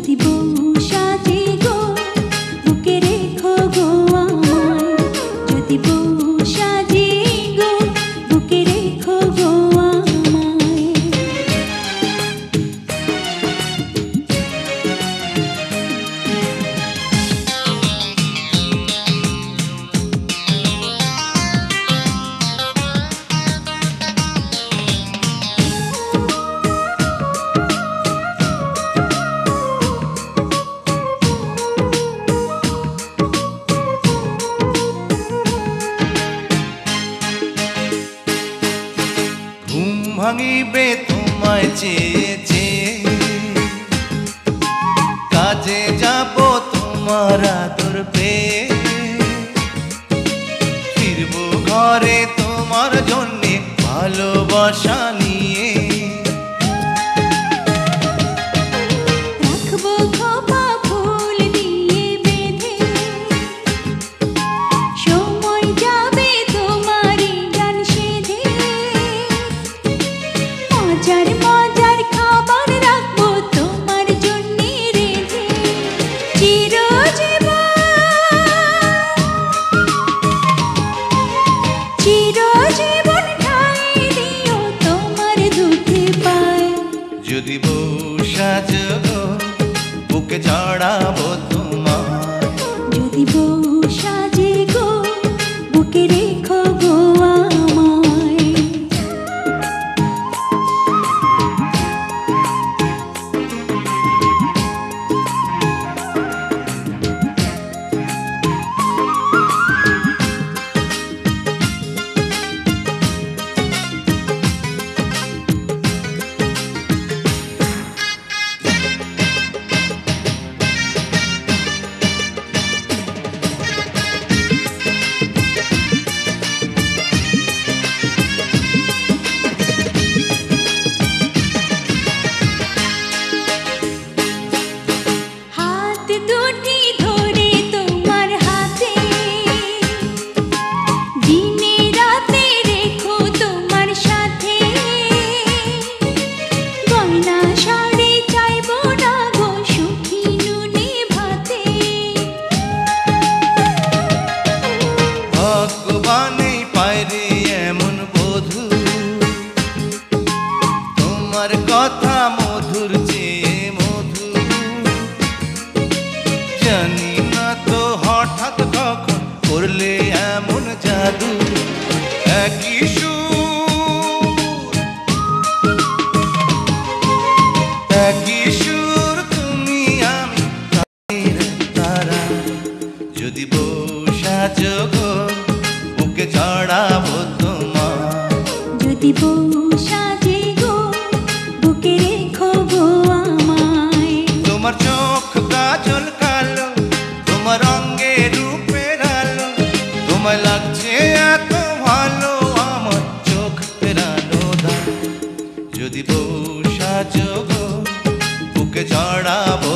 যদি বউ সাজে গো বুকে রেখো গো আমায়, যদি বউ সাজে গো বুকে রেখো গো আমায়। ঘুম ভাঙিবে তোমায় চেয়ে চেয়ে, কাজে যাব তোমার আদর পেয়ে, ফিরবো ঘরে তোমার জন্যে ভালোবাসা নিয়ে। রাখবো খোপা ফুল দিয়ে বেঁধে, সময় যাবে তোমারই গান সেধে, মজার মজার খাবার রাখবো তোমার জন্যে রেঁধে। চিরজীবন ঠাঁই দিও তোমার দুধে পায়, যদি বউ সাজো গো বুকে চড়াবো তোমার, যদি বউ সাজে গো বুকে রেখো গো আমায়। হাত দুটি ধরে তোমার হাতে, দিনে রাতে রেখো তোমার সাথে, গয়না শাড়ি চাইবো না গো সুখী নুনে ভাতে। ভগবানে পায়রে এমন বধূ, তোমার কথা মধুর চেয়ে মধু, জানি না তো হঠাৎ কখন করলে এমন জাদু। একই সুর একই সুর তুমি আমি তাদের তারা, যদি বউ সাজো গো বুকে চড়াবো তোমার, যদি বউ সাজে গো বুকে রেখো গো আমায়। তোমার চোখ কাজল কালো, তোমার অঙ্গে রূপের আলো, তোমায় লাগছে এত ভালো আমার চোখ ফেরানো দাও, যদি বউ সাজো গো বুকে চড়াবো